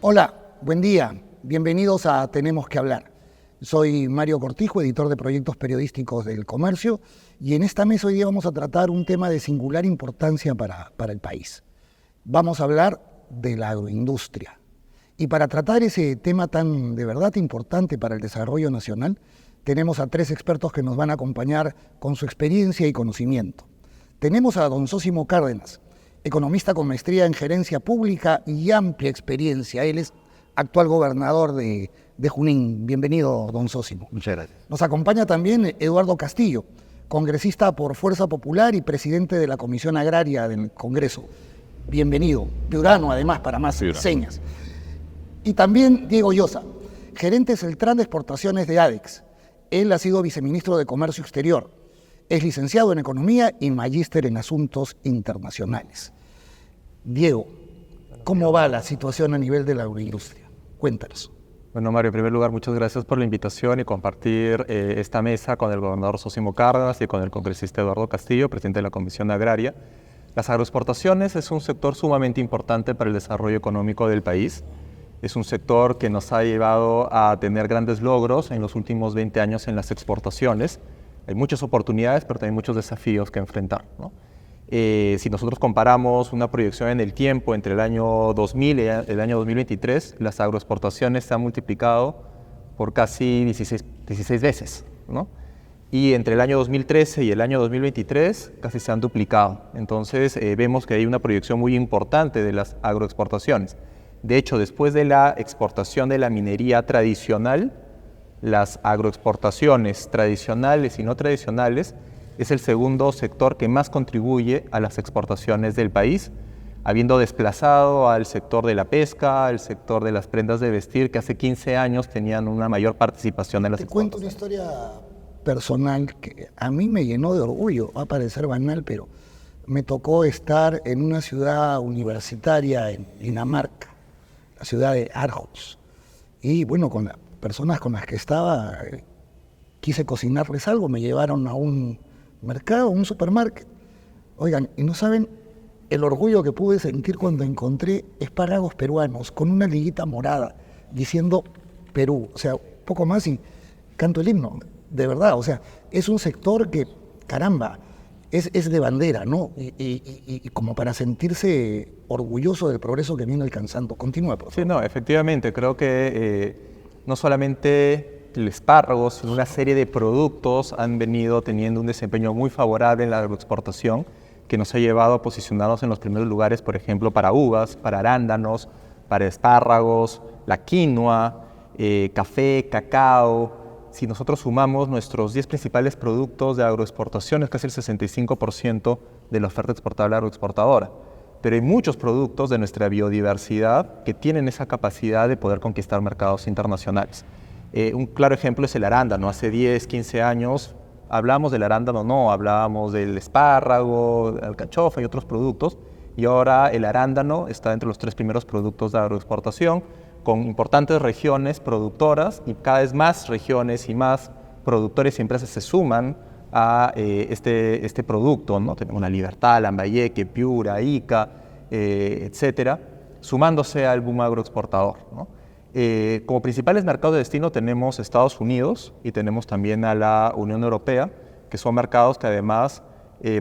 Hola, buen día. Bienvenidos a Tenemos que hablar. Soy Mario Cortijo, editor de proyectos periodísticos del Comercio, y en esta mesa hoy día vamos a tratar un tema de singular importancia para el país. Vamos a hablar de la agroindustria. Y para tratar ese tema tan de verdad importante para el desarrollo nacional, tenemos a tres expertos que nos van a acompañar con su experiencia y conocimiento. Tenemos a don Zósimo Cárdenas, economista con maestría en gerencia pública y amplia experiencia. Él es actual gobernador de Junín. Bienvenido, don Zósimo. Muchas gracias. Nos acompaña también Eduardo Castillo, congresista por Fuerza Popular y presidente de la Comisión Agraria del Congreso. Bienvenido. Piurano, además, para más señas. Y también Diego Llosa, gerente central de exportaciones de ADEX. Él ha sido viceministro de Comercio Exterior. Es licenciado en Economía y magíster en Asuntos Internacionales. Diego, ¿cómo va la situación a nivel de la agroindustria? Cuéntanos. Bueno, Mario, en primer lugar, muchas gracias por la invitación y compartir esta mesa con el gobernador Zósimo Cárdenas y con el congresista Eduardo Castillo, presidente de la Comisión Agraria. Las agroexportaciones es un sector sumamente importante para el desarrollo económico del país. Es un sector que nos ha llevado a tener grandes logros en los últimos 20 años en las exportaciones. Hay muchas oportunidades, pero también muchos desafíos que enfrentar, ¿no? Si nosotros comparamos una proyección en el tiempo entre el año 2000 y el año 2023, las agroexportaciones se han multiplicado por casi 16 veces, ¿no? Y entre el año 2013 y el año 2023 casi se han duplicado. Entonces vemos que hay una proyección muy importante de las agroexportaciones. De hecho, después de la exportación de la minería tradicional, las agroexportaciones tradicionales y no tradicionales es el segundo sector que más contribuye a las exportaciones del país, habiendo desplazado al sector de la pesca, al sector de las prendas de vestir, que hace 15 años tenían una mayor participación en las exportaciones. Te cuento una historia personal que a mí me llenó de orgullo. Va a parecer banal, pero me tocó estar en una ciudad universitaria en Dinamarca, la ciudad de Aarhus. Y bueno, con las personas con las que estaba, quise cocinarles algo, me llevaron a un mercado, un supermarket. Oigan, y no saben el orgullo que pude sentir cuando encontré espárragos peruanos con una liguita morada diciendo Perú, o sea, poco más y canto el himno, de verdad. O sea, es un sector que, caramba, es de bandera, ¿no? Y como para sentirse orgulloso del progreso que viene alcanzando. Continúa, por favor. Sí, no, efectivamente, creo que no solamente el espárrago, sino una serie de productos han venido teniendo un desempeño muy favorable en la agroexportación, que nos ha llevado a posicionarnos en los primeros lugares, por ejemplo, para uvas, para arándanos, para espárragos, la quinoa, café, cacao. Si nosotros sumamos nuestros 10 principales productos de agroexportación, es casi el 65% de la oferta exportable agroexportadora. Pero hay muchos productos de nuestra biodiversidad que tienen esa capacidad de poder conquistar mercados internacionales. Un claro ejemplo es el arándano. Hace 10, 15 años hablamos del arándano, no, hablábamos del espárrago, del alcachofa y otros productos, y ahora el arándano está entre los 3 primeros productos de agroexportación, con importantes regiones productoras, y cada vez más regiones y más productores y empresas se suman a este producto, ¿no? Tenemos La Libertad, Lambayeque, Piura, Ica, etcétera, sumándose al boom agroexportador, ¿no? Como principales mercados de destino tenemos Estados Unidos y tenemos también a la Unión Europea, que son mercados que además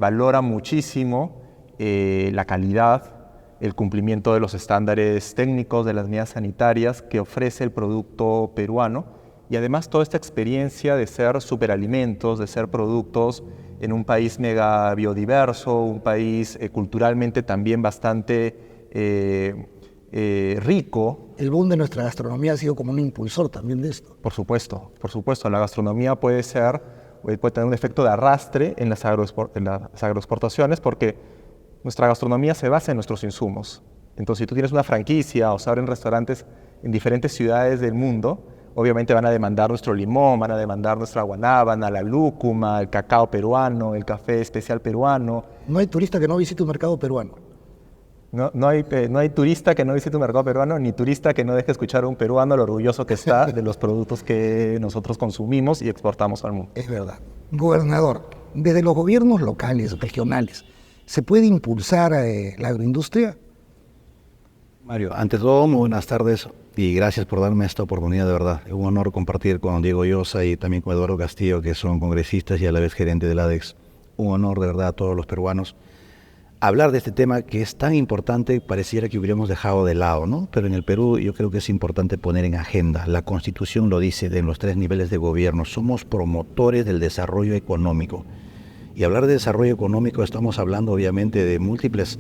valoran muchísimo la calidad, el cumplimiento de los estándares técnicos, de las medidas sanitarias que ofrece el producto peruano, y además toda esta experiencia de ser superalimentos, de ser productos en un país mega biodiverso, un país culturalmente también bastante rico. El boom de nuestra gastronomía ha sido como un impulsor también de esto. Por supuesto. La gastronomía puede tener un efecto de arrastre en las agroexportaciones, porque nuestra gastronomía se basa en nuestros insumos. Entonces, si tú tienes una franquicia o se abren restaurantes en diferentes ciudades del mundo, obviamente van a demandar nuestro limón, van a demandar nuestra guanábana, la lúcuma, el cacao peruano, el café especial peruano. No hay turista que no visite un mercado peruano. No hay turista que no visite un mercado peruano, ni turista que no deje escuchar a un peruano lo orgulloso que está de los productos que nosotros consumimos y exportamos al mundo. Es verdad. Gobernador, desde los gobiernos locales, regionales, ¿se puede impulsar la agroindustria? Mario, ante todo, muy buenas tardes y gracias por darme esta oportunidad, de verdad. Es un honor compartir con Diego Llosa y también con Eduardo Castillo, que son congresistas y a la vez gerente del ADEX. Un honor, de verdad, a todos los peruanos. Hablar de este tema que es tan importante, pareciera que hubiéramos dejado de lado, ¿no? Pero en el Perú yo creo que es importante poner en agenda. La Constitución lo dice en los 3 niveles de gobierno. Somos promotores del desarrollo económico. Y hablar de desarrollo económico estamos hablando obviamente de múltiples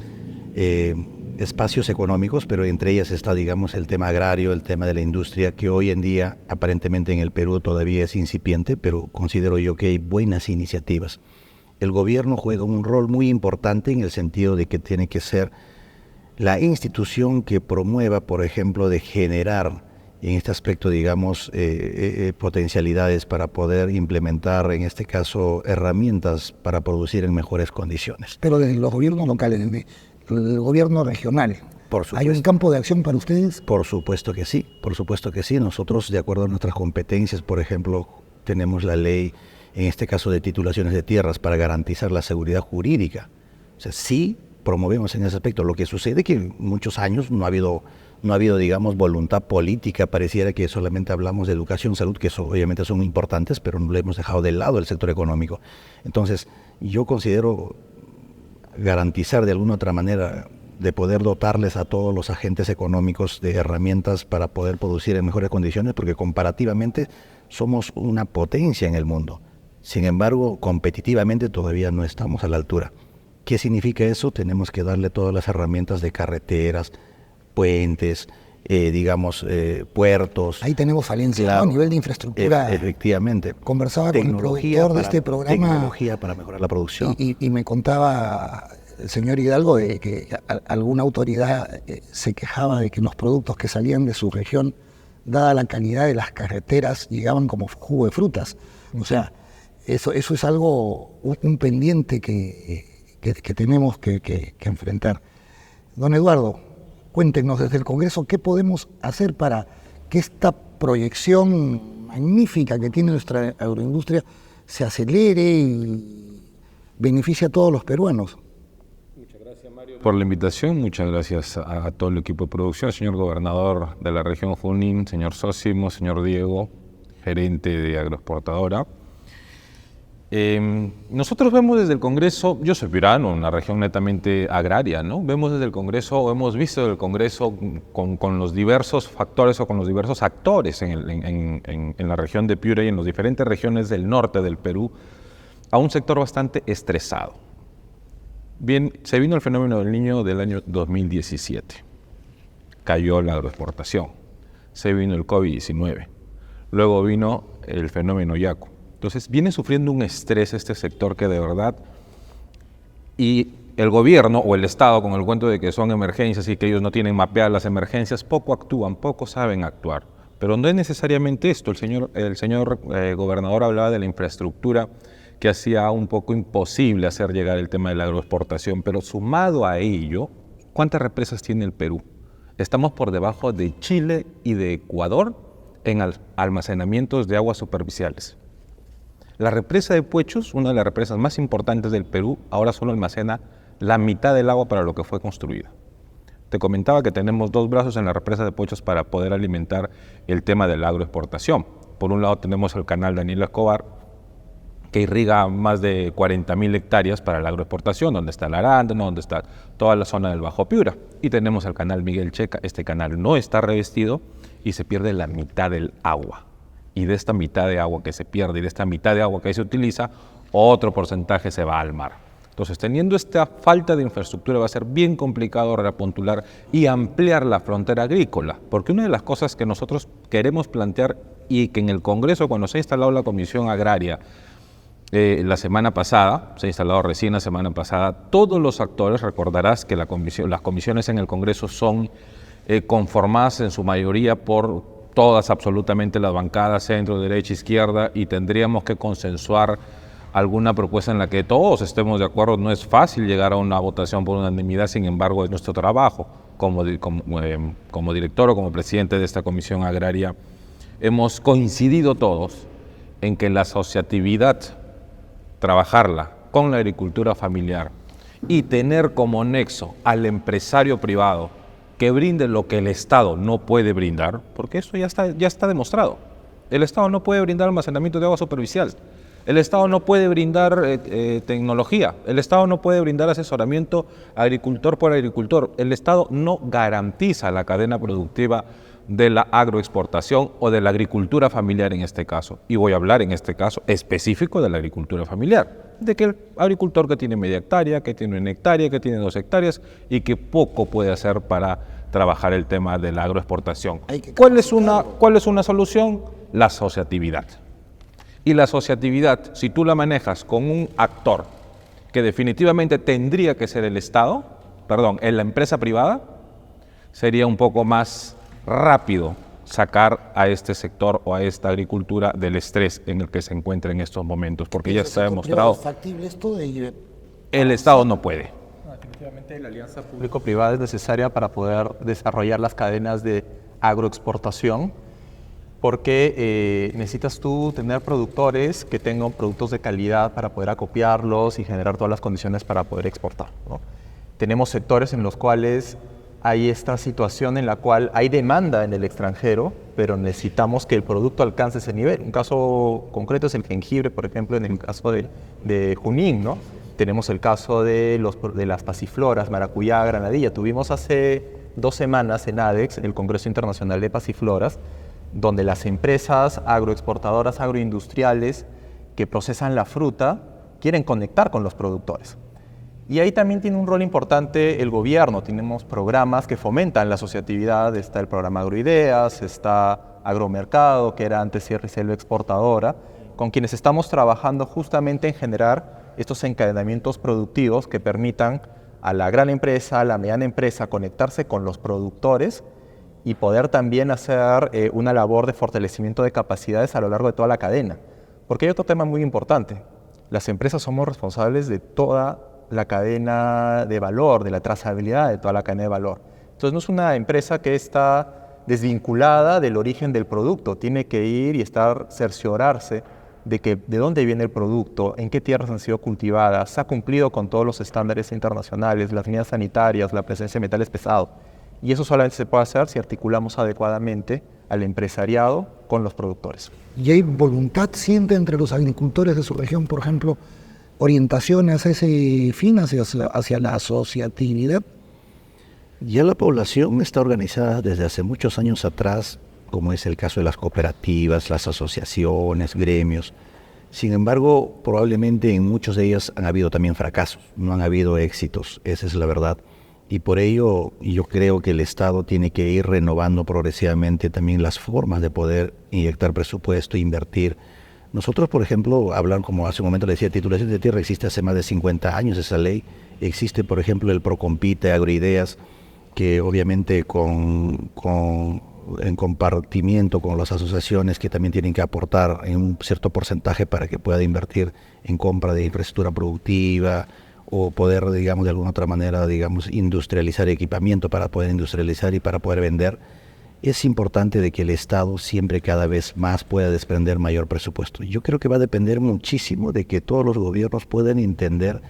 espacios económicos, pero entre ellas está, digamos, el tema agrario, el tema de la industria, que hoy en día aparentemente en el Perú todavía es incipiente, pero considero yo que hay buenas iniciativas. El gobierno juega un rol muy importante en el sentido de que tiene que ser la institución que promueva, por ejemplo, de generar en este aspecto, digamos, potencialidades para poder implementar, en este caso, herramientas para producir en mejores condiciones. Pero desde los gobiernos locales, desde el gobierno regional, Por supuesto. ¿hay un campo de acción para ustedes? Por supuesto que sí, por supuesto que sí. Nosotros, de acuerdo a nuestras competencias, por ejemplo, tenemos la ley, en este caso de titulaciones de tierras, para garantizar la seguridad jurídica. O sea, sí promovemos en ese aspecto. Lo que sucede es que en muchos años no ha habido, digamos, voluntad política. Pareciera que solamente hablamos de educación, salud, que eso, obviamente son importantes, pero no le hemos dejado de lado el sector económico. Entonces, yo considero garantizar de alguna otra manera de poder dotarles a todos los agentes económicos de herramientas para poder producir en mejores condiciones, porque comparativamente somos una potencia en el mundo. Sin embargo, competitivamente todavía no estamos a la altura. ¿Qué significa eso? Tenemos que darle todas las herramientas de carreteras, puentes, puertos. Ahí tenemos falencia, Claro. ¿no? A nivel de infraestructura. Efectivamente. Conversaba con el productor de este programa. Tecnología para mejorar la producción. Y me contaba el señor Hidalgo de que alguna autoridad se quejaba de que los productos que salían de su región, dada la calidad de las carreteras, llegaban como jugo de frutas. O sea, eso es algo, un pendiente que tenemos que enfrentar. Don Eduardo, cuéntenos desde el Congreso qué podemos hacer para que esta proyección magnífica que tiene nuestra agroindustria se acelere y beneficie a todos los peruanos. Por la invitación, muchas gracias a todo el equipo de producción, señor gobernador de la región Junín, señor Sósimo, señor Diego, gerente de Agroexportadora. Nosotros vemos desde el Congreso, yo soy pirano, una región netamente agraria, ¿no? Vemos desde el Congreso, o hemos visto desde el Congreso con los diversos factores o con los diversos actores en la región de Piura y en las diferentes regiones del norte del Perú, a un sector bastante estresado. Bien, se vino el fenómeno del Niño del año 2017, cayó la agroexportación, se vino el COVID-19, luego vino el fenómeno Yaku. Entonces viene sufriendo un estrés este sector que de verdad, y el gobierno o el Estado con el cuento de que son emergencias y que ellos no tienen mapeadas las emergencias, poco actúan, poco saben actuar. Pero no es necesariamente esto, el señor gobernador hablaba de la infraestructura que hacía un poco imposible hacer llegar el tema de la agroexportación, pero sumado a ello, ¿cuántas represas tiene el Perú? Estamos por debajo de Chile y de Ecuador en almacenamientos de aguas superficiales. La represa de Puechos, una de las represas más importantes del Perú, ahora solo almacena la mitad del agua para lo que fue construida. Te comentaba que tenemos 2 brazos en la represa de Puechos para poder alimentar el tema de la agroexportación. Por un lado tenemos el canal Daniel Escobar, que irriga más de 40.000 hectáreas para la agroexportación, donde está el arándano, donde está toda la zona del Bajo Piura. Y tenemos el canal Miguel Checa, este canal no está revestido y se pierde la mitad del agua. Y de esta mitad de agua que se pierde y de esta mitad de agua que se utiliza, otro porcentaje se va al mar. Entonces, teniendo esta falta de infraestructura, va a ser bien complicado reapuntular y ampliar la frontera agrícola, porque una de las cosas que nosotros queremos plantear y que en el Congreso, cuando se ha instalado la Comisión Agraria, la semana pasada, se ha instalado recién la semana pasada, todos los actores, recordarás que las comisiones en el Congreso son conformadas en su mayoría por todas absolutamente las bancadas, centro, derecha, izquierda, y tendríamos que consensuar alguna propuesta en la que todos estemos de acuerdo. No es fácil llegar a una votación por unanimidad, sin embargo es nuestro trabajo como director o como presidente de esta Comisión Agraria. Hemos coincidido todos en que la asociatividad, trabajarla con la agricultura familiar y tener como nexo al empresario privado que brinde lo que el Estado no puede brindar, porque eso ya está demostrado. El Estado no puede brindar almacenamiento de agua superficial. El Estado no puede brindar tecnología. El Estado no puede brindar asesoramiento agricultor por agricultor. El Estado no garantiza la cadena productiva de la agroexportación o de la agricultura familiar en este caso. Y voy a hablar en este caso específico de la agricultura familiar. De que el agricultor que tiene media hectárea, que tiene 1 hectárea, que tiene 2 hectáreas y que poco puede hacer para trabajar el tema de la agroexportación. ¿Cuál es una solución? La asociatividad. Y la asociatividad, si tú la manejas con un actor que definitivamente tendría que ser el Estado, en la empresa privada, sería un poco más rápido sacar a este sector o a esta agricultura del estrés en el que se encuentra en estos momentos, porque ya está demostrado. ¿Es factible esto de El Estado no puede. Definitivamente la alianza público-privada es necesaria para poder desarrollar las cadenas de agroexportación, porque necesitas tú tener productores que tengan productos de calidad para poder acopiarlos y generar todas las condiciones para poder exportar, ¿no? Tenemos sectores en los cuales hay esta situación en la cual hay demanda en el extranjero, pero necesitamos que el producto alcance ese nivel. Un caso concreto es el jengibre, por ejemplo, en el caso de Junín, ¿no? Tenemos el caso de las pasifloras, maracuyá, granadilla. Tuvimos hace 2 semanas en ADEX, el Congreso Internacional de Pasifloras, donde las empresas agroexportadoras, agroindustriales que procesan la fruta quieren conectar con los productores. Y ahí también tiene un rol importante el gobierno. Tenemos programas que fomentan la asociatividad. Está el programa Agroideas, está Agromercado, que era antes Sierra y Selva Exportadora, con quienes estamos trabajando justamente en generar estos encadenamientos productivos que permitan a la gran empresa, a la mediana empresa, conectarse con los productores y poder también hacer una labor de fortalecimiento de capacidades a lo largo de toda la cadena. Porque hay otro tema muy importante. Las empresas somos responsables de toda la cadena de valor, de la trazabilidad de toda la cadena de valor. Entonces no es una empresa que está desvinculada del origen del producto, tiene que ir y cerciorarse de dónde viene el producto, en qué tierras han sido cultivadas, ha cumplido con todos los estándares internacionales, las medidas sanitarias, la presencia de metales pesados. Y eso solamente se puede hacer si articulamos adecuadamente al empresariado con los productores. ¿Y hay voluntad, siente entre los agricultores de su región, por ejemplo, orientaciones hacia ese fin, hacia la asociatividad? Ya la población está organizada desde hace muchos años atrás, como es el caso de las cooperativas, las asociaciones, gremios. Sin embargo, probablemente en muchos de ellas han habido también fracasos, no han habido éxitos, esa es la verdad. Y por ello yo creo que el Estado tiene que ir renovando progresivamente también las formas de poder inyectar presupuesto, invertir. Nosotros, por ejemplo, como hace un momento le decía, titulación de tierra existe hace más de 50 años esa ley. Existe, por ejemplo, el Procompite, Agroideas, que obviamente en compartimiento con las asociaciones que también tienen que aportar en un cierto porcentaje para que pueda invertir en compra de infraestructura productiva o poder, digamos, de alguna otra manera, digamos, industrializar equipamiento para poder industrializar y para poder vender. Es importante de que el Estado siempre cada vez más pueda desprender mayor presupuesto. Yo creo que va a depender muchísimo de que todos los gobiernos puedan entender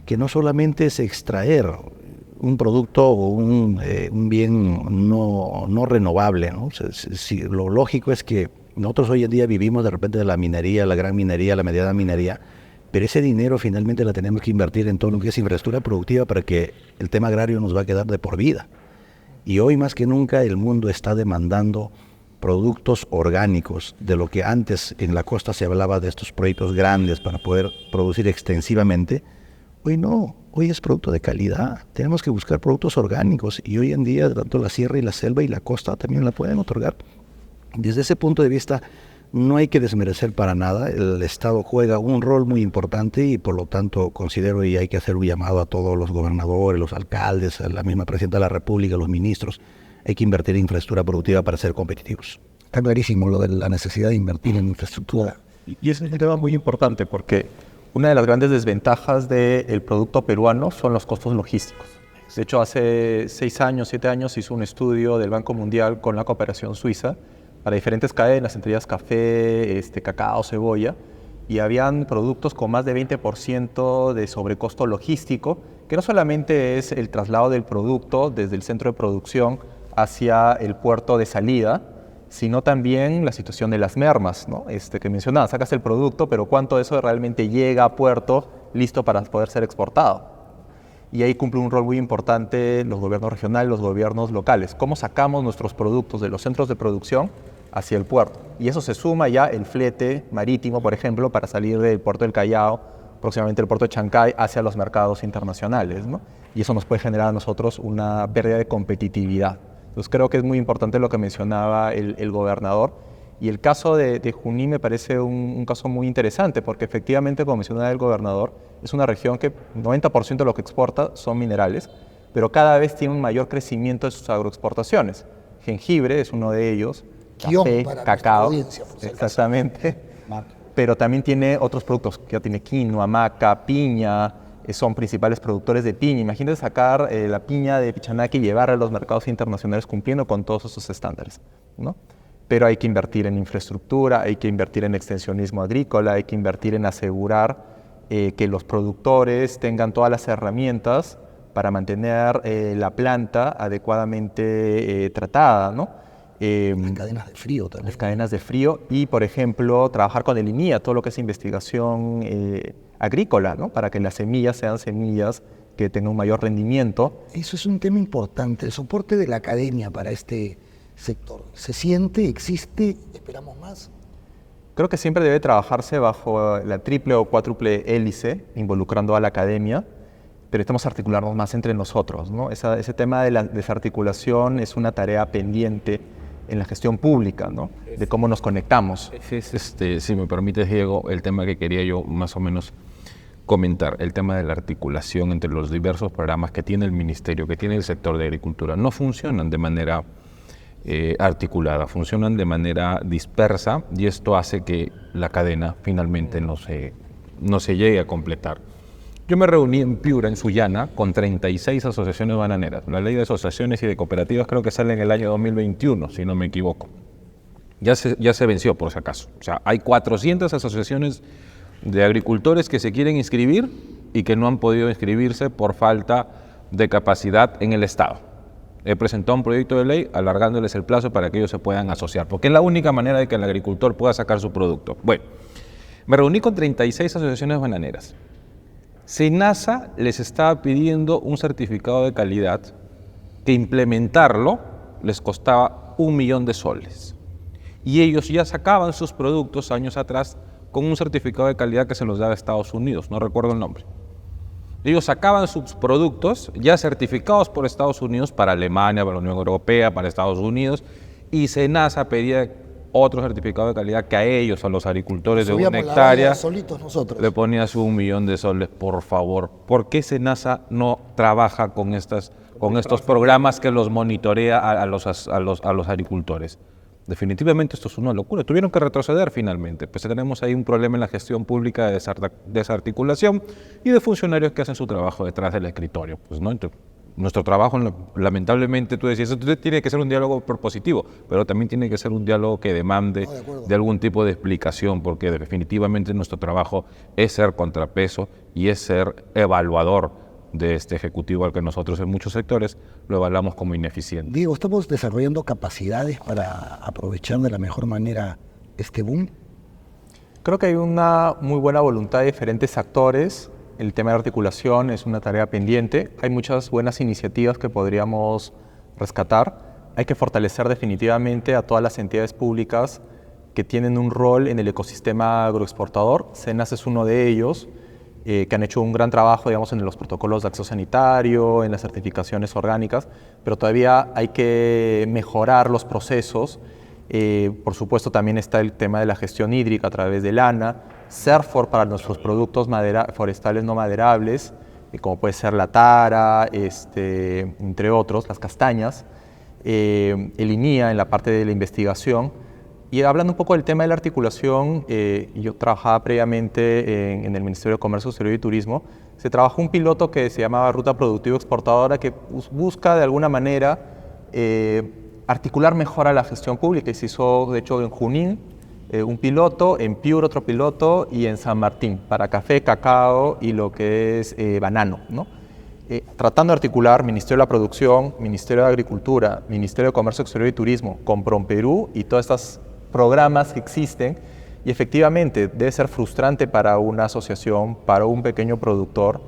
que no solamente es extraer un producto o un bien no renovable, ¿no? Lo lógico es que nosotros hoy en día vivimos de repente de la minería, la gran minería, la mediana minería, pero ese dinero finalmente la tenemos que invertir en todo lo que es infraestructura productiva para que el tema agrario nos va a quedar de por vida. Y hoy más que nunca el mundo está demandando productos orgánicos, de lo que antes en la costa se hablaba de estos proyectos grandes para poder producir extensivamente. Hoy no, hoy es producto de calidad. Tenemos que buscar productos orgánicos y hoy en día tanto la sierra y la selva y la costa también la pueden otorgar. Desde ese punto de vista no hay que desmerecer para nada. El Estado juega un rol muy importante y por lo tanto considero y hay que hacer un llamado a todos los gobernadores, los alcaldes, a la misma presidenta de la República, los ministros. Hay que invertir en infraestructura productiva para ser competitivos. Está clarísimo lo de la necesidad de invertir en infraestructura. Y ese es un tema muy importante porque una de las grandes desventajas del producto peruano son los costos logísticos. De hecho, hace 6 años, 7 años, hizo un estudio del Banco Mundial con la cooperación suiza para diferentes cadenas, entre ellas café, cacao, cebolla, y habían productos con más de 20% de sobrecosto logístico que no solamente es el traslado del producto desde el centro de producción hacia el puerto de salida, sino también la situación de las mermas, ¿no? Que mencionaba, sacas el producto, pero cuánto de eso realmente llega a puerto listo para poder ser exportado. Y ahí cumple un rol muy importante los gobiernos regionales, los gobiernos locales. ¿Cómo sacamos nuestros productos de los centros de producción hacia el puerto? Y eso se suma ya el flete marítimo, por ejemplo, para salir del puerto del Callao, próximamente el puerto de Chancay, hacia los mercados internacionales, ¿no? Y eso nos puede generar a nosotros una pérdida de competitividad. Entonces creo que es muy importante lo que mencionaba el gobernador. Y el caso de Junín me parece un caso muy interesante, porque efectivamente, como mencionaba el gobernador, es una región que 90% de lo que exporta son minerales, pero cada vez tiene un mayor crecimiento de sus agroexportaciones. Jengibre es uno de ellos, café, cacao, exactamente, pero también tiene otros productos, que ya tiene quinoa, maca, piña, son principales productores de piña. Imagínate sacar la piña de Pichanaki y llevarla a los mercados internacionales cumpliendo con todos esos estándares, ¿no? Pero hay que invertir en infraestructura, hay que invertir en extensionismo agrícola, hay que invertir en asegurar que los productores tengan todas las herramientas para mantener la planta adecuadamente tratada, ¿no? Las cadenas de frío también. Las cadenas de frío y, por ejemplo, trabajar con el INIA, todo lo que es investigación agrícola, ¿no? Para que las semillas sean semillas que tengan un mayor rendimiento. Eso es un tema importante, el soporte de la academia para este sector. ¿Se siente? ¿Existe? ¿Esperamos más? Creo que siempre debe trabajarse bajo la triple o cuádruple hélice, involucrando a la academia, pero estamos articulando más entre nosotros, ¿no? Ese tema de la desarticulación es una tarea pendiente en la gestión pública, ¿no? De cómo nos conectamos. Si me permites, Diego, el tema que quería yo más o menos comentar, el tema de la articulación entre los diversos programas que tiene el Ministerio, que tiene el sector de agricultura, no funcionan de manera articulada, funcionan de manera dispersa y esto hace que la cadena finalmente no se llegue a completar. Yo me reuní en Piura, en Sullana, con 36 asociaciones bananeras. La ley de asociaciones y de cooperativas creo que sale en el año 2021, si no me equivoco. Ya se venció, por si acaso. O sea, hay 400 asociaciones de agricultores que se quieren inscribir y que no han podido inscribirse por falta de capacidad en el Estado. He presentado un proyecto de ley alargándoles el plazo para que ellos se puedan asociar, porque es la única manera de que el agricultor pueda sacar su producto. Bueno, me reuní con 36 asociaciones bananeras. SENASA les estaba pidiendo un certificado de calidad que implementarlo les costaba 1 millón de soles. Y ellos ya sacaban sus productos años atrás con un certificado de calidad que se los daba Estados Unidos, no recuerdo el nombre. Ellos sacaban sus productos ya certificados por Estados Unidos para Alemania, para la Unión Europea, para Estados Unidos, y SENASA pedía otro certificado de calidad que a ellos, a los agricultores de 1 hectárea, le ponía su 1 millón de soles, por favor. ¿Por qué SENASA no trabaja con estos programas que los monitorea a los agricultores? Definitivamente esto es una locura. Tuvieron que retroceder finalmente. Pues tenemos ahí un problema en la gestión pública de desarticulación y de funcionarios que hacen su trabajo detrás del escritorio. Pues, ¿no? Entonces, nuestro trabajo, lamentablemente, tú decías, esto tiene que ser un diálogo propositivo, pero también tiene que ser un diálogo que demande de algún tipo de explicación, porque definitivamente nuestro trabajo es ser contrapeso y es ser evaluador de este ejecutivo al que nosotros en muchos sectores lo evaluamos como ineficiente. Diego, ¿estamos desarrollando capacidades para aprovechar de la mejor manera este boom? Creo que hay una muy buena voluntad de diferentes actores. El tema de articulación es una tarea pendiente. Hay muchas buenas iniciativas que podríamos rescatar. Hay que fortalecer definitivamente a todas las entidades públicas que tienen un rol en el ecosistema agroexportador. SENASA es uno de ellos, que han hecho un gran trabajo, digamos, en los protocolos de acceso sanitario, en las certificaciones orgánicas, pero todavía hay que mejorar los procesos. Por supuesto, también está el tema de la gestión hídrica a través del ANA, CERFOR para nuestros productos forestales no maderables, como puede ser la tara, entre otros, las castañas, el INIA en la parte de la investigación. Y hablando un poco del tema de la articulación, yo trabajaba previamente en el Ministerio de Comercio Exterior y Turismo. Se trabajó un piloto que se llamaba Ruta Productiva Exportadora, que busca de alguna manera articular mejor a la gestión pública. Y se hizo, de hecho, en Junín un piloto, en Piura otro piloto y en San Martín, para café, cacao y lo que es banano, ¿no? tratando de articular Ministerio de la Producción, Ministerio de Agricultura, Ministerio de Comercio Exterior y Turismo, con PROMPERÚ y todos estos programas que existen. Y efectivamente debe ser frustrante para una asociación, para un pequeño productor,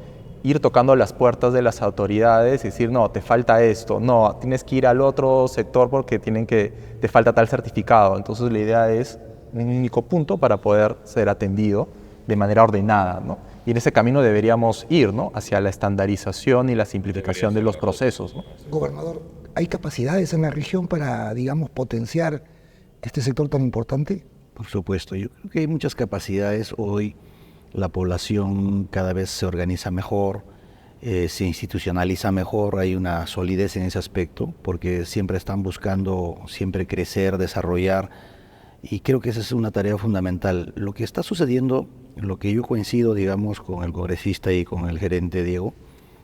ir tocando las puertas de las autoridades y decir, no, te falta esto, no, tienes que ir al otro sector porque te falta tal certificado. Entonces la idea es un único punto para poder ser atendido de manera ordenada, ¿no? Y en ese camino deberíamos ir, ¿no?, hacia la estandarización y la simplificación de los procesos, ¿no? Gobernador, ¿hay capacidades en la región para, digamos, potenciar este sector tan importante? Por supuesto, yo creo que hay muchas capacidades. Hoy la población cada vez se organiza mejor, se institucionaliza mejor, hay una solidez en ese aspecto, porque siempre están buscando siempre crecer, desarrollar, y creo que esa es una tarea fundamental. Lo que está sucediendo, lo que yo coincido, digamos, con el congresista y con el gerente Diego,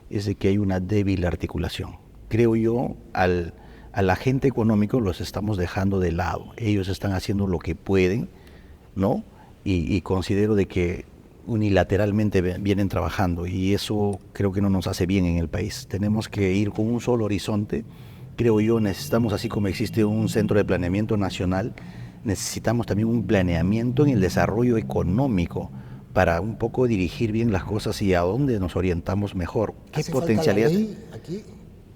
es de que hay una débil articulación. Creo yo, al agente económico los estamos dejando de lado. Ellos están haciendo lo que pueden, ¿no? Y considero de que unilateralmente vienen trabajando, y eso creo que no nos hace bien en el país. Tenemos que ir con un solo horizonte. Creo yo, necesitamos, así como existe un centro de planeamiento nacional, necesitamos también un planeamiento en el desarrollo económico para un poco dirigir bien las cosas y a dónde nos orientamos mejor. ¿Qué potencialidad? Aquí.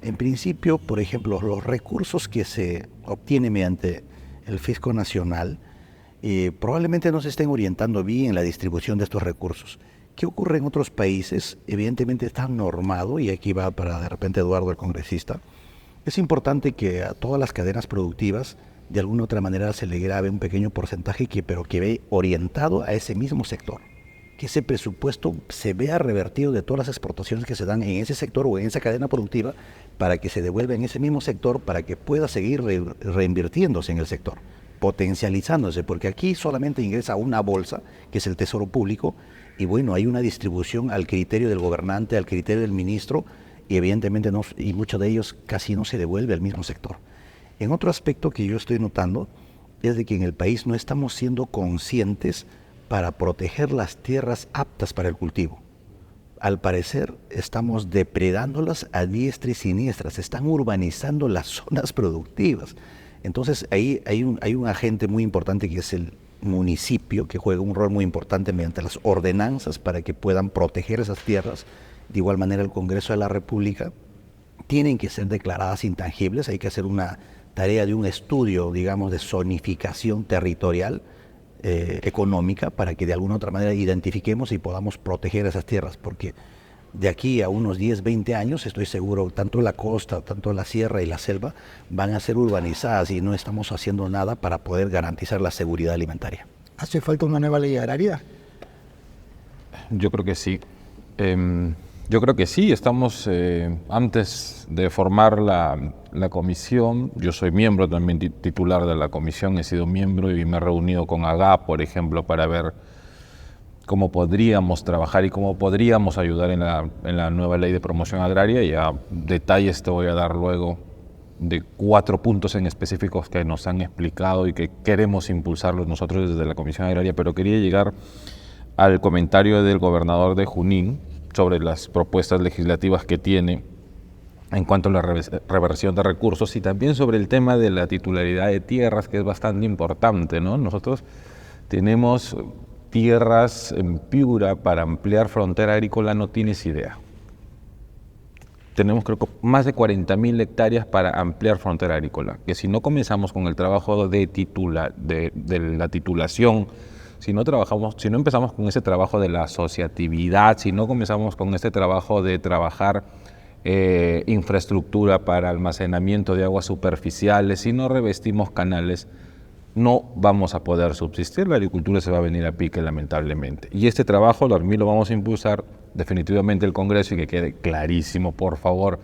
En principio, por ejemplo, los recursos que se obtienen mediante el Fisco Nacional probablemente no se estén orientando bien en la distribución de estos recursos. ¿Qué ocurre en otros países? Evidentemente está normado, y aquí va para de repente Eduardo, el congresista. Es importante que a todas las cadenas productivas de alguna u otra manera se le grabe un pequeño porcentaje, pero que ve orientado a ese mismo sector. Que ese presupuesto se vea revertido de todas las exportaciones que se dan en ese sector o en esa cadena productiva, para que se devuelva en ese mismo sector, para que pueda seguir reinvirtiéndose en el sector, potencializándose, porque aquí solamente ingresa una bolsa, que es el Tesoro Público, y bueno, hay una distribución al criterio del gobernante, al criterio del ministro, y evidentemente no, y mucho de ellos casi no se devuelve al mismo sector. En otro aspecto que yo estoy notando es de que en el país no estamos siendo conscientes para proteger las tierras aptas para el cultivo. Al parecer estamos depredándolas a diestra y siniestra, se están urbanizando las zonas productivas. Entonces ahí hay un agente muy importante, que es el municipio, que juega un rol muy importante mediante las ordenanzas para que puedan proteger esas tierras. De igual manera el Congreso de la República, tienen que ser declaradas intangibles. Hay que hacer una tarea de un estudio, digamos, de zonificación territorial, económica, para que de alguna otra manera identifiquemos y podamos proteger esas tierras, porque de aquí a unos 10, 20 años estoy seguro, tanto la costa, tanto la sierra y la selva van a ser urbanizadas, y no estamos haciendo nada para poder garantizar la seguridad alimentaria. ¿Hace falta una nueva ley agraria? Yo creo que sí. Yo creo que sí. Estamos, antes de formar la comisión, yo soy miembro también titular de la comisión, he sido miembro y me he reunido con AGA, por ejemplo, para ver cómo podríamos trabajar y cómo podríamos ayudar en la nueva ley de promoción agraria. Y a detalles te voy a dar luego de 4 puntos en específicos que nos han explicado y que queremos impulsarlos nosotros desde la Comisión Agraria. Pero quería llegar al comentario del gobernador de Junín sobre las propuestas legislativas que tiene en cuanto a la reversión de recursos, y también sobre el tema de la titularidad de tierras, que es bastante importante, ¿no? Nosotros tenemos tierras en Piura para ampliar frontera agrícola, no tienes idea. Tenemos, creo que, más de 40.000 hectáreas para ampliar frontera agrícola, que si no comenzamos con el trabajo de la titulación, si no empezamos con ese trabajo de la asociatividad, si no comenzamos con este trabajo de trabajar infraestructura para almacenamiento de aguas superficiales, si no revestimos canales, no vamos a poder subsistir. La agricultura se va a venir a pique, lamentablemente. Y este trabajo lo vamos a impulsar definitivamente el Congreso, y que quede clarísimo, por favor,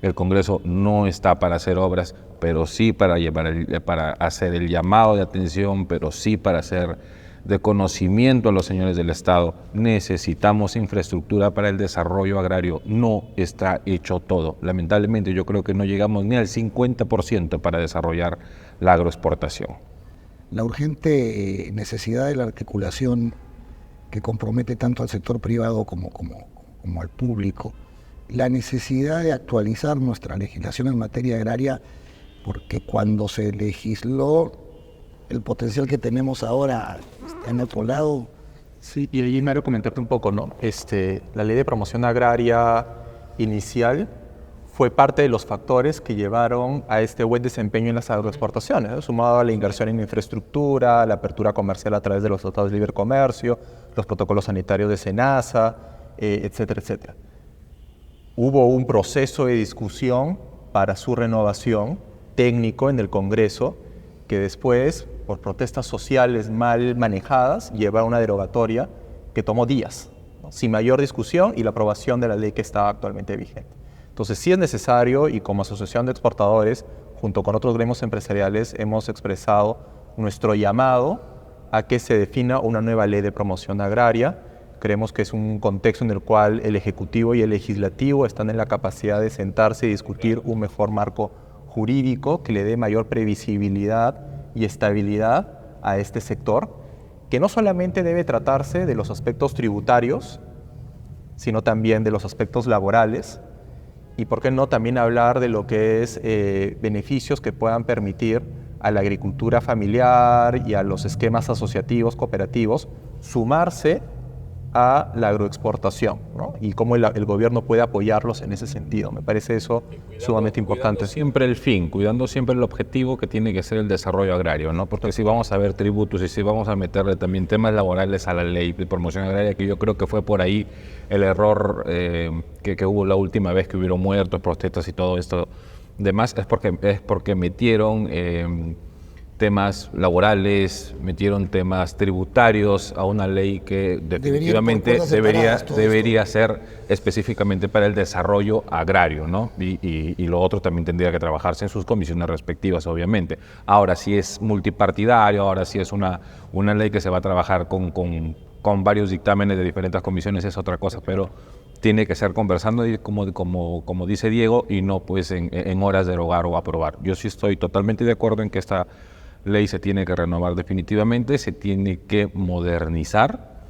el Congreso no está para hacer obras, pero sí para hacer el llamado de atención, pero sí para hacer de conocimiento a los señores del Estado. Necesitamos infraestructura para el desarrollo agrario. No está hecho todo. Lamentablemente yo creo que no llegamos ni al 50% para desarrollar la agroexportación. La urgente necesidad de la articulación, que compromete tanto al sector privado como al público, la necesidad de actualizar nuestra legislación en materia agraria, porque cuando se legisló, el potencial que tenemos ahora está en otro lado. Sí, y ahí, Mario, comentarte un poco, ¿no? La ley de promoción agraria inicial fue parte de los factores que llevaron a este buen desempeño en las agroexportaciones, ¿no? Sumado a la inversión en infraestructura, la apertura comercial a través de los tratados de libre comercio, los protocolos sanitarios de SENASA, etcétera, etcétera. Hubo un proceso de discusión para su renovación técnico en el Congreso, que después, por protestas sociales mal manejadas, lleva a una derogatoria que tomó días, ¿no? Sin mayor discusión y la aprobación de la ley que está actualmente vigente. Entonces sí es necesario, y como Asociación de Exportadores, junto con otros gremios empresariales, hemos expresado nuestro llamado a que se defina una nueva ley de promoción agraria. Creemos que es un contexto en el cual el Ejecutivo y el Legislativo están en la capacidad de sentarse y discutir un mejor marco jurídico que le dé mayor previsibilidad y estabilidad a este sector, que no solamente debe tratarse de los aspectos tributarios, sino también de los aspectos laborales, y por qué no también hablar de lo que es beneficios que puedan permitir a la agricultura familiar y a los esquemas asociativos, cooperativos, sumarse a la agroexportación, ¿no? Y cómo el gobierno puede apoyarlos en ese sentido. Me parece eso sumamente importante. Cuidando siempre el fin, cuidando siempre el objetivo que tiene que ser el desarrollo agrario, ¿no? Porque si vamos a ver tributos y si vamos a meterle también temas laborales a la ley de promoción agraria, que yo creo que fue por ahí el error que hubo la última vez que hubieron muertos, protestas y todo esto demás, es porque metieron temas laborales, metieron temas tributarios a una ley que definitivamente debería ser específicamente para el desarrollo agrario, ¿no? Y lo otro también tendría que trabajarse en sus comisiones respectivas, obviamente. Ahora, si es multipartidario, ahora si es una ley que se va a trabajar con varios dictámenes de diferentes comisiones, es otra cosa, pero tiene que ser conversando, como dice Diego, y no pues en horas de derogar o aprobar. Yo sí estoy totalmente de acuerdo en que esta ley se tiene que renovar definitivamente, se tiene que modernizar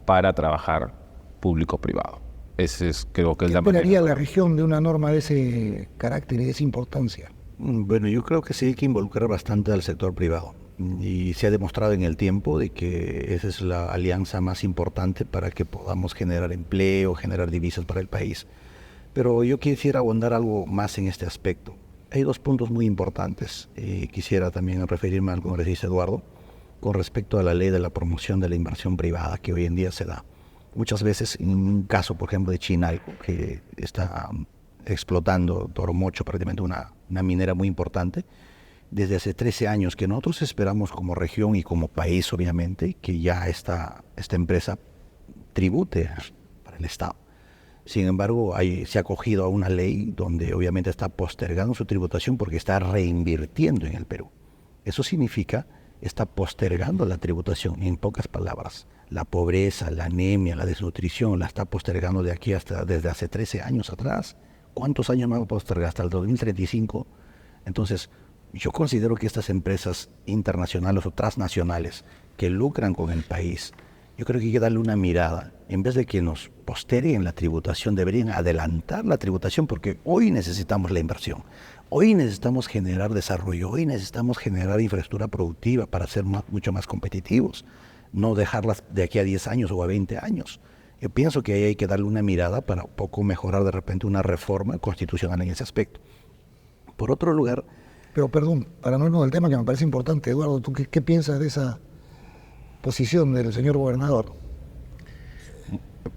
para trabajar público-privado. Ese es, creo que es la manera. ¿Qué esperaría la región de una norma de ese carácter y de esa importancia? Bueno, yo creo que sí hay que involucrar bastante al sector privado. Y se ha demostrado en el tiempo de que esa es la alianza más importante para que podamos generar empleo, generar divisas para el país. Pero yo quisiera abundar algo más en este aspecto. Hay dos puntos muy importantes. Quisiera también referirme al congresista Eduardo con respecto a la ley de la promoción de la inversión privada que hoy en día se da. Muchas veces, en un caso, por ejemplo, de Chinalco, que está explotando Toromocho, prácticamente una minera muy importante, desde hace 13 años que nosotros esperamos como región y como país, obviamente, que ya esta empresa tribute para el Estado. Sin embargo, se ha acogido a una ley donde obviamente está postergando su tributación porque está reinvirtiendo en el Perú. Eso significa, está postergando la tributación, en pocas palabras. La pobreza, la anemia, la desnutrición, la está postergando desde hace 13 años atrás. ¿Cuántos años más va a postergar? Hasta el 2035. Entonces, yo considero que estas empresas internacionales o transnacionales que lucran con el país, yo creo que hay que darle una mirada. En vez de que nos posterguen la tributación, deberían adelantar la tributación porque hoy necesitamos la inversión. Hoy necesitamos generar desarrollo, hoy necesitamos generar infraestructura productiva para ser mucho más competitivos, no dejarlas de aquí a 10 años o a 20 años. Yo pienso que ahí hay que darle una mirada para un poco mejorar de repente una reforma constitucional en ese aspecto. Por otro lugar... Pero perdón, para no irnos del tema que me parece importante, Eduardo, ¿tú qué piensas de esa posición del señor gobernador?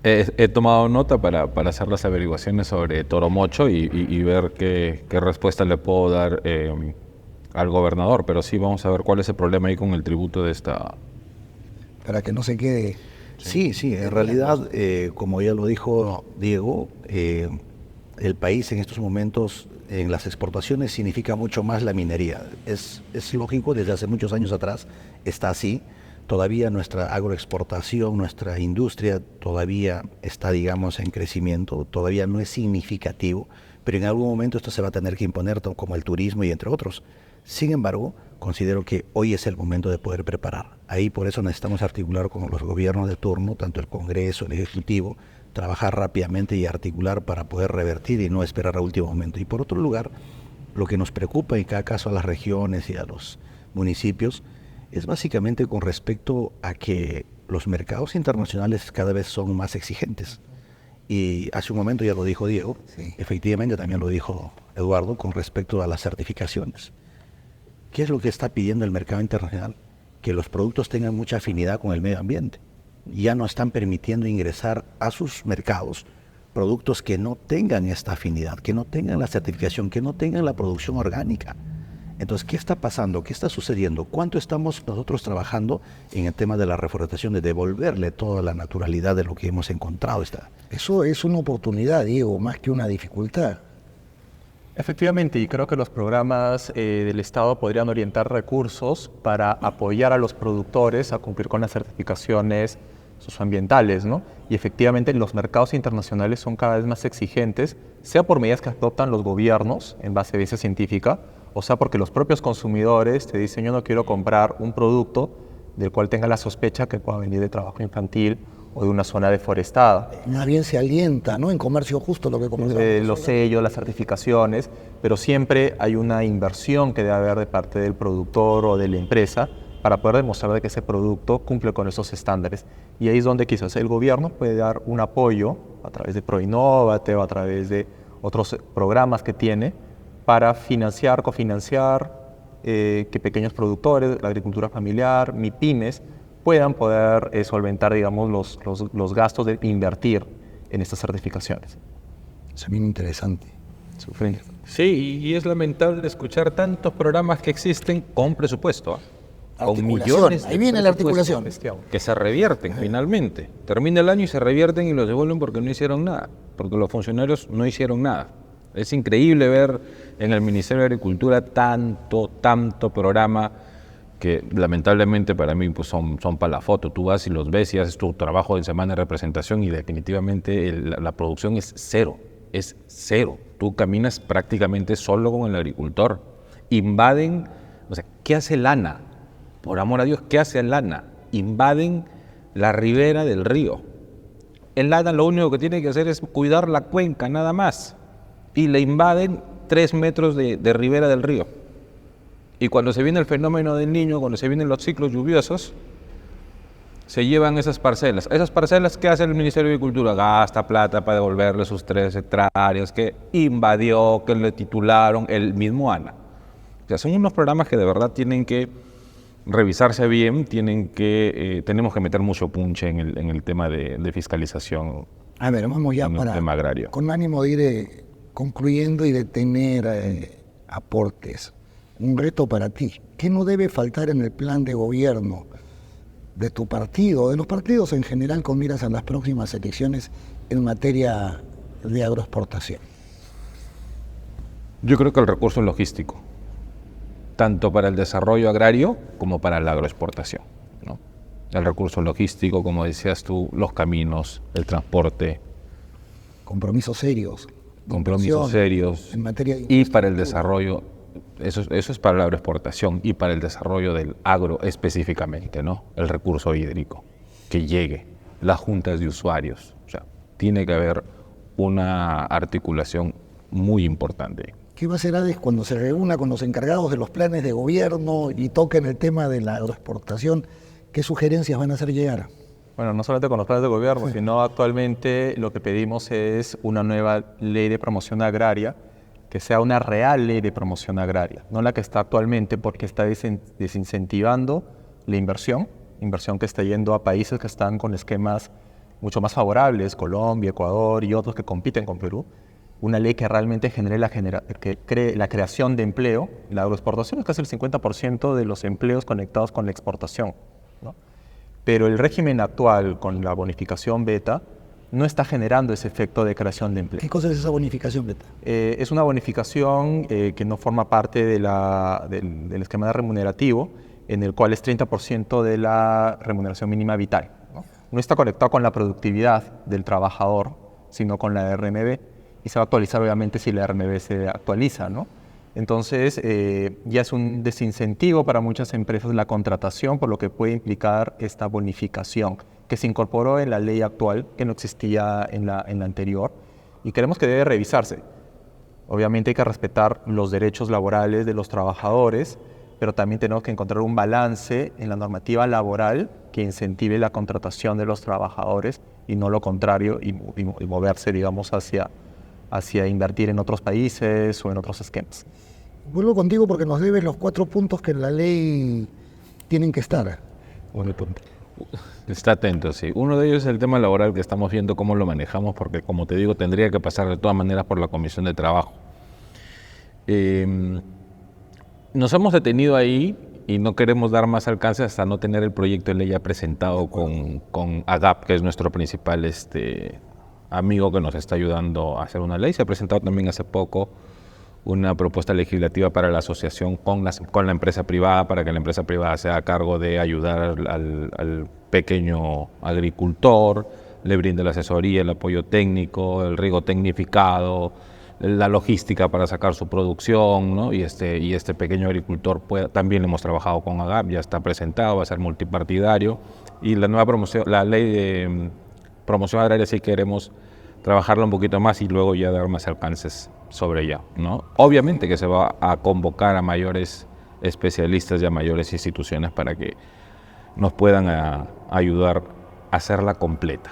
He tomado nota para hacer las averiguaciones sobre Toromocho y ver qué respuesta le puedo dar al gobernador, pero sí vamos a ver cuál es el problema ahí con el tributo de esta... Para que no se quede... Sí, en realidad, como ya lo dijo Diego, el país en estos momentos en las exportaciones significa mucho más la minería. Es lógico, desde hace muchos años atrás está así. Todavía nuestra agroexportación, nuestra industria todavía está, digamos, en crecimiento, todavía no es significativo, pero en algún momento esto se va a tener que imponer, como el turismo y entre otros. Sin embargo, considero que hoy es el momento de poder preparar. Ahí por eso necesitamos articular con los gobiernos de turno, tanto el Congreso, el Ejecutivo, trabajar rápidamente y articular para poder revertir y no esperar a último momento. Y por otro lugar, lo que nos preocupa en cada caso a las regiones y a los municipios es básicamente con respecto a que los mercados internacionales cada vez son más exigentes. Y hace un momento ya lo dijo Diego, Sí. efectivamente también lo dijo Eduardo con respecto a las certificaciones. ¿Qué es lo que está pidiendo el mercado internacional? Que los productos tengan mucha afinidad con el medio ambiente. Ya no están permitiendo ingresar a sus mercados productos que no tengan esta afinidad, que no tengan la certificación, que no tengan la producción orgánica. Entonces, ¿qué está pasando? ¿Qué está sucediendo? ¿Cuánto estamos nosotros trabajando en el tema de la reforestación, de devolverle toda la naturalidad de lo que hemos encontrado? Eso es una oportunidad, Diego, más que una dificultad. Efectivamente, y creo que los programas del Estado podrían orientar recursos para apoyar a los productores a cumplir con las certificaciones socioambientales, ¿no? Y efectivamente los mercados internacionales son cada vez más exigentes, sea por medidas que adoptan los gobiernos en base a evidencia científica, o sea porque los propios consumidores te dicen yo no quiero comprar un producto del cual tenga la sospecha que pueda venir de trabajo infantil o de una zona deforestada. Más bien se alienta, ¿no? En comercio justo lo que conversamos. Los sellos, las certificaciones, pero siempre hay una inversión que debe haber de parte del productor o de la empresa para poder demostrar de que ese producto cumple con esos estándares. Y ahí es donde quizás el gobierno puede dar un apoyo a través de Proinnovate o a través de otros programas que tiene para financiar, cofinanciar que pequeños productores, la agricultura familiar, MIPYMES, puedan poder solventar, digamos, los gastos de invertir en estas certificaciones. Eso es bien interesante. Sufrir. Sí, y es lamentable escuchar tantos programas que existen con presupuesto, con Articulación, millones de ahí viene la presupuesto, articulación. que se revierten finalmente. Termina el año y se revierten y los devuelven porque no hicieron nada, porque los funcionarios no hicieron nada. Es increíble ver en el Ministerio de Agricultura tanto programa que lamentablemente para mí pues son para la foto. Tú vas y los ves y haces tu trabajo de semana de representación y definitivamente la producción es cero. Tú caminas prácticamente solo con el agricultor. Invaden, o sea, ¿qué hace Lana? Por amor a Dios, ¿qué hace Lana? Invaden la ribera del río. El Lana lo único que tiene que hacer es cuidar la cuenca, nada más. Y le invaden 3 metros de ribera del río. Y cuando se viene el fenómeno del Niño, cuando se vienen los ciclos lluviosos, se llevan esas parcelas. ¿Esas parcelas qué hace el Ministerio de Agricultura? Gasta plata para devolverle sus 3 hectáreas que invadió, que le titularon el mismo ANA. O sea, son unos programas que de verdad tienen que revisarse bien, tenemos que meter mucho punche en el tema de fiscalización. A ver, vamos ya en el tema agrario. con ánimo de ir concluyendo y de tener aportes. Un reto para ti. ¿Qué no debe faltar en el plan de gobierno de tu partido, de los partidos en general con miras a las próximas elecciones en materia de agroexportación? Yo creo que el recurso logístico, tanto para el desarrollo agrario como para la agroexportación, ¿no? El recurso logístico, como decías tú, los caminos, el transporte, Compromisos serios. compromisos serios, en materia de y para el infraestructura. desarrollo, eso es para la agroexportación y para el desarrollo del agro específicamente, ¿no? El recurso hídrico, que llegue, las juntas de usuarios, o sea, tiene que haber una articulación muy importante. ¿Qué va a hacer ADES cuando se reúna con los encargados de los planes de gobierno y toquen el tema de la agroexportación? ¿Qué sugerencias van a hacer llegar? Bueno, no solamente con los planes de gobierno, sino actualmente lo que pedimos es una nueva ley de promoción agraria, que sea una real ley de promoción agraria, no la que está actualmente porque está desincentivando la inversión que está yendo a países que están con esquemas mucho más favorables, Colombia, Ecuador y otros que compiten con Perú. Una ley que realmente genere que cree la creación de empleo. La agroexportación es casi el 50% de los empleos conectados con la exportación, ¿no? Pero el régimen actual con la bonificación beta no está generando ese efecto de creación de empleo. ¿Qué cosa es esa bonificación, Beta? Es una bonificación que no forma parte del esquema remunerativo, en el cual es 30% de la remuneración mínima vital, ¿no? No está conectado con la productividad del trabajador, sino con la RMB, y se va a actualizar obviamente si la RMB se actualiza, ¿no? Entonces ya es un desincentivo para muchas empresas la contratación, por lo que puede implicar esta bonificación, que se incorporó en la ley actual, que no existía en la anterior, y creemos que debe revisarse. Obviamente hay que respetar los derechos laborales de los trabajadores, pero también tenemos que encontrar un balance en la normativa laboral que incentive la contratación de los trabajadores y no lo contrario, y moverse, digamos, hacia invertir en otros países o en otros esquemas. Vuelvo contigo porque nos debes los 4 puntos que en la ley tienen que estar. Está atento, sí. Uno de ellos es el tema laboral, que estamos viendo cómo lo manejamos, porque como te digo, tendría que pasar de todas maneras por la Comisión de Trabajo. Nos hemos detenido ahí y no queremos dar más alcance hasta no tener el proyecto de ley ya presentado con AGAP, que es nuestro principal amigo que nos está ayudando a hacer una ley. Se ha presentado también hace poco una propuesta legislativa para la asociación con la empresa privada, para que la empresa privada sea a cargo de ayudar al pequeño agricultor, le brinde la asesoría, el apoyo técnico, el riego tecnificado, la logística para sacar su producción, ¿no? Y este pequeño agricultor también hemos trabajado con AGAP, ya está presentado, va a ser multipartidario, y la ley de promoción agraria sí queremos trabajarla un poquito más y luego ya dar más alcances sobre ella, ¿no? Obviamente que se va a convocar a mayores especialistas y a mayores instituciones para que nos puedan ayudar a hacerla completa.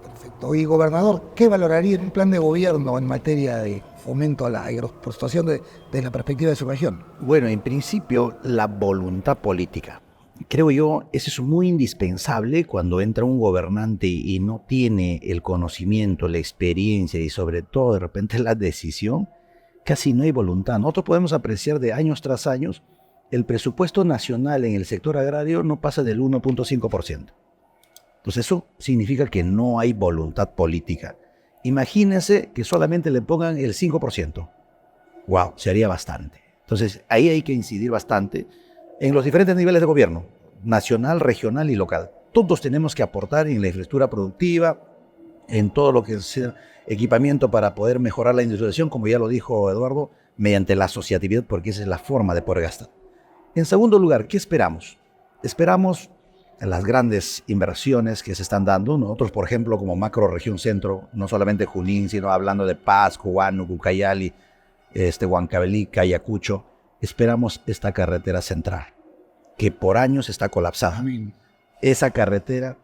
Perfecto. Y gobernador, ¿qué valoraría en un plan de gobierno en materia de fomento a la agroexportación desde la perspectiva de su región? Bueno, en principio, la voluntad política. Creo yo, eso es muy indispensable cuando entra un gobernante y no tiene el conocimiento, la experiencia y sobre todo de repente la decisión, casi no hay voluntad. Nosotros podemos apreciar de años tras años, el presupuesto nacional en el sector agrario no pasa del 1.5%. Entonces eso significa que no hay voluntad política. Imagínense que solamente le pongan el 5%. ¡Wow! Sería bastante. Entonces ahí hay que incidir bastante en los diferentes niveles de gobierno, nacional, regional y local. Todos tenemos que aportar en la infraestructura productiva, en todo lo que es equipamiento para poder mejorar la industrialización, como ya lo dijo Eduardo, mediante la asociatividad, porque esa es la forma de poder gastar. En segundo lugar, ¿qué esperamos? Esperamos las grandes inversiones que se están dando. Nosotros, por ejemplo, como macro región centro, no solamente Junín, sino hablando de Paz, Huánuco, Ucayali, Huancavelica, Ayacucho, esperamos esta carretera central, que por años está colapsada. Amén. Esa carretera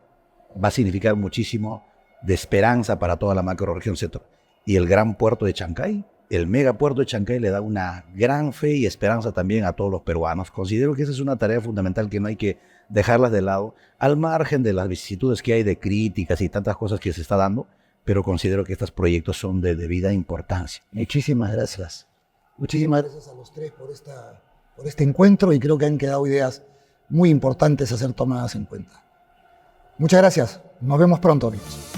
va a significar muchísimo de esperanza para toda la macrorregión centro. Y el gran puerto de Chancay, el megapuerto de Chancay, le da una gran fe y esperanza también a todos los peruanos. Considero que esa es una tarea fundamental que no hay que dejarlas de lado, al margen de las vicisitudes que hay de críticas y tantas cosas que se está dando, pero considero que estos proyectos son de debida importancia. Muchísimas gracias. Muchísimas gracias a los tres por este encuentro y creo que han quedado ideas muy importantes a ser tomadas en cuenta. Muchas gracias. Nos vemos pronto, amigos.